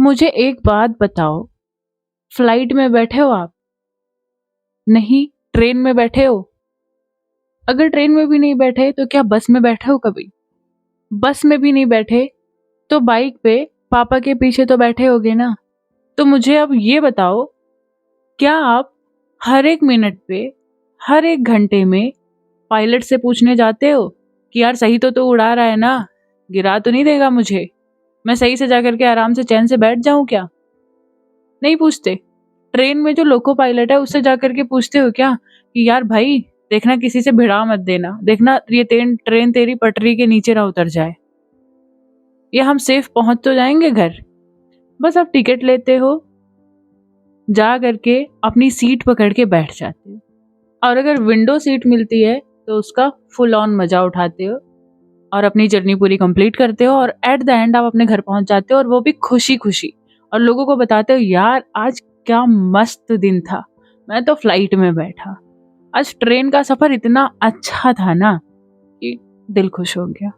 मुझे एक बात बताओ, फ्लाइट में बैठे हो आप? नहीं, ट्रेन में बैठे हो? अगर ट्रेन में भी नहीं बैठे तो क्या बस में बैठे हो कभी? बस में भी नहीं बैठे तो बाइक पे पापा के पीछे तो बैठे होगे ना। तो मुझे अब ये बताओ, क्या आप हर एक मिनट पे, हर एक घंटे में पायलट से पूछने जाते हो कि यार सही तो उड़ा रहा है ना, गिरा तो नहीं देगा मुझे, मैं सही से जाकर के आराम से चैन से बैठ जाऊं क्या? नहीं पूछते? ट्रेन में जो लोको पायलट है उससे जाकर के पूछते हो क्या कि यार भाई देखना किसी से भिड़ा मत देना, देखना ये ट्रेन तेरी पटरी के नीचे ना उतर जाए, ये हम सेफ पहुंच तो जाएंगे घर। बस आप टिकट लेते हो, जा करके अपनी सीट पकड़ के बैठ जाते हो, और अगर विंडो सीट मिलती है तो उसका फुल ऑन मजा उठाते हो और अपनी जर्नी पूरी कंप्लीट करते हो, और एट द एंड आप अपने घर पहुंच जाते हो, और वो भी खुशी खुशी, और लोगों को बताते हो यार आज क्या मस्त दिन था, मैं तो फ्लाइट में बैठा, आज ट्रेन का सफर इतना अच्छा था ना कि दिल खुश हो गया।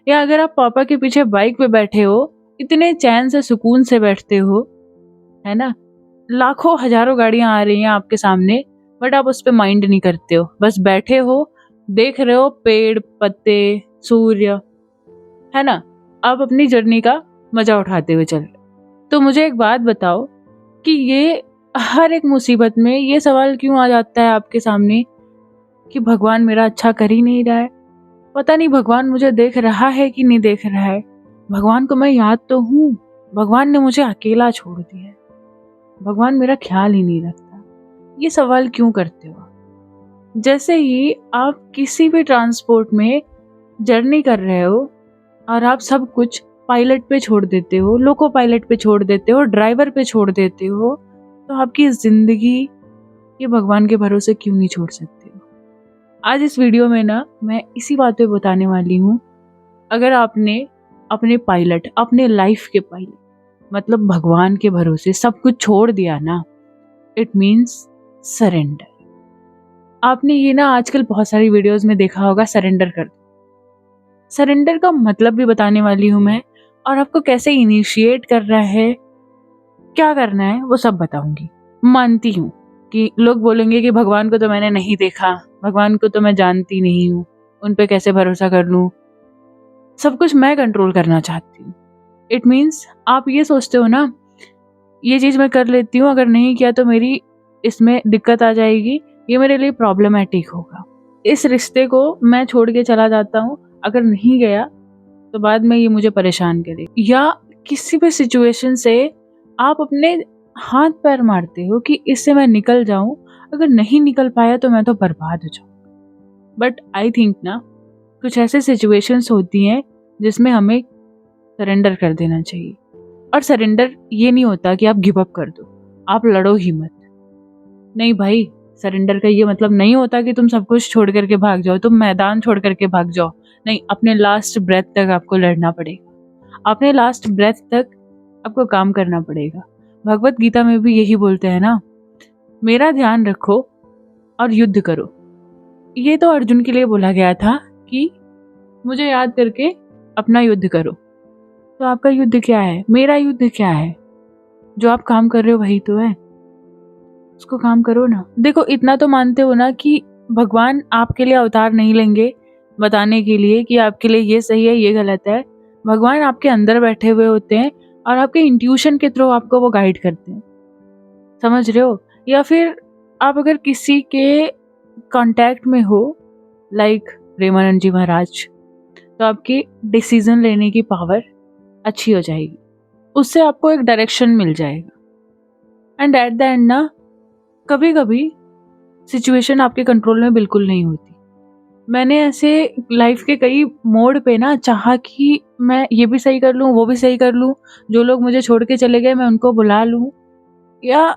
या अगर आप पापा के पीछे बाइक पे बैठे हो, इतने चैन से सुकून से बैठते हो, है ना, लाखों हजारों गाड़ियां आ रही हैं आपके सामने, बट आप उस पर माइंड नहीं करते हो, बस बैठे हो, देख रहे हो पेड़ पत्ते, सूर्य, है ना, आप अपनी जर्नी का मजा उठाते हुए चल रहे हो। तो मुझे एक बात बताओ कि ये हर एक मुसीबत में ये सवाल क्यों आ जाता है आपके सामने कि भगवान मेरा अच्छा कर ही नहीं रहा है, पता नहीं भगवान मुझे देख रहा है कि नहीं देख रहा है, भगवान को मैं याद तो हूँ, भगवान ने मुझे अकेला छोड़ दिया है, भगवान मेरा ख्याल ही नहीं रखता। ये सवाल क्यों करते हो? जैसे ही आप किसी भी ट्रांसपोर्ट में जर्नी कर रहे हो और आप सब कुछ पायलट पे छोड़ देते हो, लोको पायलट पे छोड़ देते हो, ड्राइवर पे छोड़ देते हो, तो आपकी जिंदगी ये भगवान के भरोसे क्यों नहीं छोड़ सकते हो? आज इस वीडियो में ना मैं इसी बात पे बताने वाली हूँ। अगर आपने अपने पायलट, अपने लाइफ के पायलट मतलब भगवान के भरोसे सब कुछ छोड़ दिया ना, इट मीन्स सरेंडर। आपने ये ना आजकल बहुत सारी वीडियोस में देखा होगा, सरेंडर कर दो। सरेंडर का मतलब भी बताने वाली हूँ मैं, और आपको कैसे इनिशिएट कर रहा है, क्या करना है, वो सब बताऊंगी। मानती हूँ कि लोग बोलेंगे कि भगवान को तो मैंने नहीं देखा, भगवान को तो मैं जानती नहीं हूँ, उन पे कैसे भरोसा कर लूँ, सब कुछ मैं कंट्रोल करना चाहती हूँ। इट मीन्स आप ये सोचते हो ना, ये चीज़ मैं कर लेती हूँ, अगर नहीं किया तो मेरी इसमें दिक्कत आ जाएगी, ये मेरे लिए प्रॉब्लमेटिक होगा, इस रिश्ते को मैं छोड़ के चला जाता हूँ, अगर नहीं गया तो बाद में ये मुझे परेशान करे। या किसी भी सिचुएशन से आप अपने हाथ पैर मारते हो कि इससे मैं निकल जाऊं, अगर नहीं निकल पाया तो मैं तो बर्बाद हो जाऊं। बट आई थिंक ना कुछ ऐसे सिचुएशंस होती हैं जिसमें हमें सरेंडर कर देना चाहिए। और सरेंडर ये नहीं होता कि आप गिव अप कर दो, आप लड़ो ही मत। नहीं भाई, सरेंडर का ये मतलब नहीं होता कि तुम सब कुछ छोड़ करके भाग जाओ, तुम मैदान छोड़ करके भाग जाओ। नहीं, अपने लास्ट ब्रेथ तक आपको लड़ना पड़ेगा, अपने लास्ट ब्रेथ तक आपको काम करना पड़ेगा। भगवत गीता में भी यही बोलते हैं ना, मेरा ध्यान रखो और युद्ध करो। ये तो अर्जुन के लिए बोला गया था कि मुझे याद करके अपना युद्ध करो। तो आपका युद्ध क्या है, मेरा युद्ध क्या है? जो आप काम कर रहे हो वही तो है, उसको काम करो ना। देखो, इतना तो मानते हो ना कि भगवान आपके लिए अवतार नहीं लेंगे बताने के लिए कि आपके लिए ये सही है ये गलत है। भगवान आपके अंदर बैठे हुए होते हैं और आपके इंट्यूशन के थ्रू आपको वो गाइड करते हैं, समझ रहे हो? या फिर आप अगर किसी के कांटेक्ट में हो, लाइक प्रेमानंद जी महाराज, तो आपकी डिसीजन लेने की पावर अच्छी हो जाएगी, उससे आपको एक डायरेक्शन मिल जाएगा। एंड एट द एंड ना, कभी कभी सिचुएशन आपके कंट्रोल में बिल्कुल नहीं होती। मैंने ऐसे लाइफ के कई मोड़ पे ना चाहा कि मैं ये भी सही कर लूँ, वो भी सही कर लूँ, जो लोग मुझे छोड़ के चले गए मैं उनको बुला लूँ, या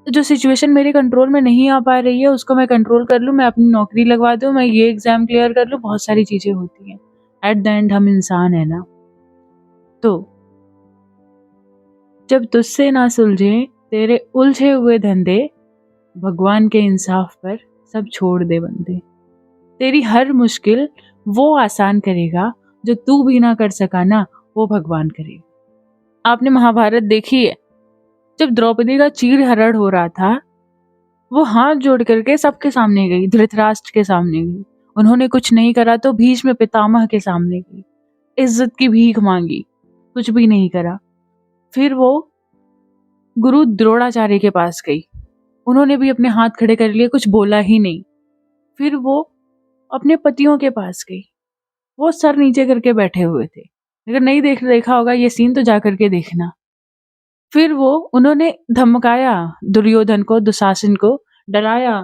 जो सिचुएशन मेरे कंट्रोल में नहीं आ पा रही है उसको मैं कंट्रोल कर लूँ, मैं अपनी नौकरी लगवा दूँ, मैं ये एग्जाम क्लियर कर लूँ, बहुत सारी चीज़ें होती हैं। एट द एंड हम इंसान है ना। तो जब तुझसे ना सुलझे तेरे उलझे हुए धंधे, भगवान के इंसाफ पर सब छोड़ दे बंदे। तेरी हर मुश्किल वो आसान करेगा, जो तू भी ना कर सका ना वो भगवान करेगा। आपने महाभारत देखी है? जब द्रौपदी का चीरहरण हो रहा था, वो हाथ जोड़ करके सबके सामने गई, धृतराष्ट्र के सामने गई। उन्होंने कुछ नहीं करा तो भीष्म पितामह के सामने गई, इज्जत की भीख मांगी, कुछ भी नहीं करा। फिर वो गुरु द्रोणाचार्य के पास गई, उन्होंने भी अपने हाथ खड़े कर लिए, कुछ बोला ही नहीं। फिर वो अपने पतियों के पास गई, वो सर नीचे करके बैठे हुए थे। अगर नहीं देखा होगा ये सीन तो जा करके देखना। फिर वो उन्होंने धमकाया दुर्योधन को, दुशासन को डराया,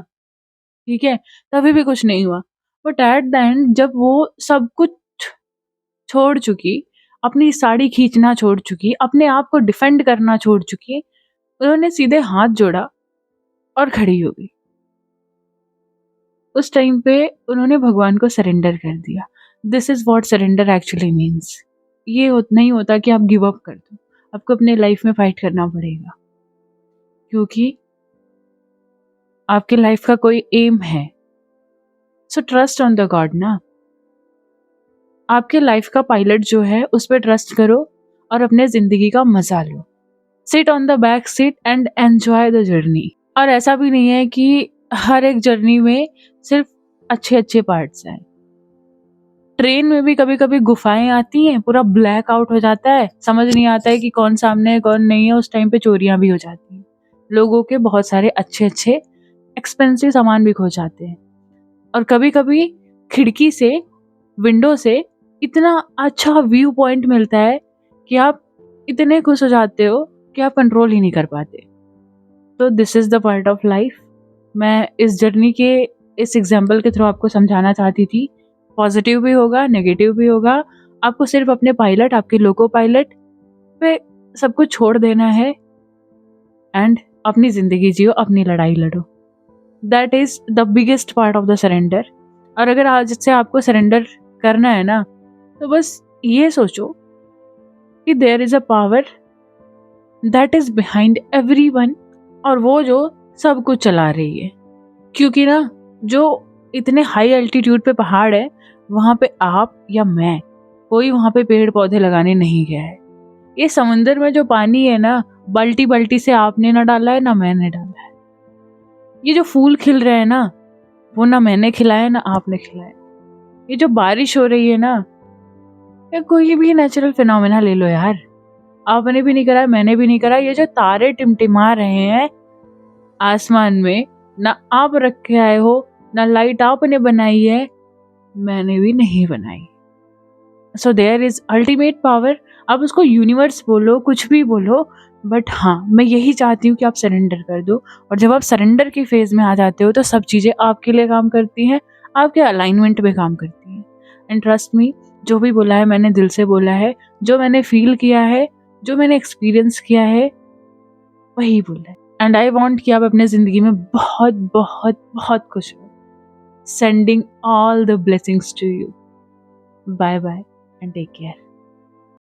ठीक है, तभी भी कुछ नहीं हुआ। बट एट द एंड जब वो सब कुछ छोड़ चुकी, अपनी साड़ी खींचना छोड़ चुकी, अपने आप को डिफेंड करना छोड़ चुकी, उन्होंने सीधे हाथ जोड़ा और खड़ी हो गई। उस टाइम पे उन्होंने भगवान को सरेंडर कर दिया। This is what surrender actually means. ये नहीं होता कि आप गिव अप कर दो, आपको अपने लाइफ में फाइट करना पड़ेगा, क्योंकि आपके लाइफ का कोई एम है। So trust on the God ना। आपके लाइफ का पायलट जो है उस पर ट्रस्ट करो और अपने जिंदगी का मजा लो। Sit on the back seat and enjoy the journey. और ऐसा भी नहीं है कि हर एक जर्नी में सिर्फ अच्छे अच्छे पार्ट्स हैं। ट्रेन में भी कभी कभी गुफाएं आती हैं, पूरा ब्लैक आउट हो जाता है, समझ नहीं आता है कि कौन सामने है कौन नहीं है। उस टाइम पे चोरियां भी हो जाती हैं, लोगों के बहुत सारे अच्छे अच्छे एक्सपेंसिव सामान भी खो जाते हैं। और कभी कभी खिड़की से, विंडो से इतना अच्छा व्यू पॉइंट मिलता है कि आप इतने खुश हो जाते हो कि आप कंट्रोल ही नहीं कर पाते। तो this is the part of life. मैं इस जर्नी के इस एग्जाम्पल के थ्रू आपको समझाना चाहती थी। पॉजिटिव भी होगा, नेगेटिव भी होगा। आपको सिर्फ अपने पायलट, आपके लोको पायलट पे सब कुछ छोड़ देना है एंड अपनी जिंदगी जियो, अपनी लड़ाई लड़ो। That is the biggest part of the surrender. और अगर आज से आपको सरेंडर करना है ना, तो बस ये सोचो कि there is a power that is behind everyone, और वो जो सब कुछ चला रही है। क्योंकि ना, जो इतने हाई एल्टीट्यूड पे पहाड़ है, वहां पे आप या मैं, कोई वहां पे पेड़ पौधे लगाने नहीं गया है। ये समुंदर में जो पानी है ना, बाल्टी बाल्टी से आपने ना डाला है ना मैंने डाला है। ये जो फूल खिल रहे हैं ना, वो ना मैंने खिलाया ना आपने खिलाया। ये जो बारिश हो रही है ना, या कोई भी नेचुरल फिनोमेना ले लो यार, आपने भी नहीं करा, मैंने भी नहीं करा। ये जो तारे टिमटिमा रहे हैं आसमान में, ना आप रख के आए हो, ना लाइट आपने बनाई है, मैंने भी नहीं बनाई। So there is ultimate power. आप उसको यूनिवर्स बोलो, कुछ भी बोलो, बट हाँ, मैं यही चाहती हूँ कि आप सरेंडर कर दो। और जब आप सरेंडर की फेज में आ जाते हो तो सब चीज़ें आपके लिए काम करती हैं, आपके अलाइनमेंट में काम करती हैं। एंड ट्रस्ट मी, जो भी बोला है मैंने दिल से बोला है, जो मैंने फील किया है, जो मैंने एक्सपीरियंस किया है, वही बोला है। एंड आई वॉन्ट कि आप अपने ज़िंदगी में बहुत बहुत बहुत खुश हो। Sending all the blessings to you. Bye bye and take care.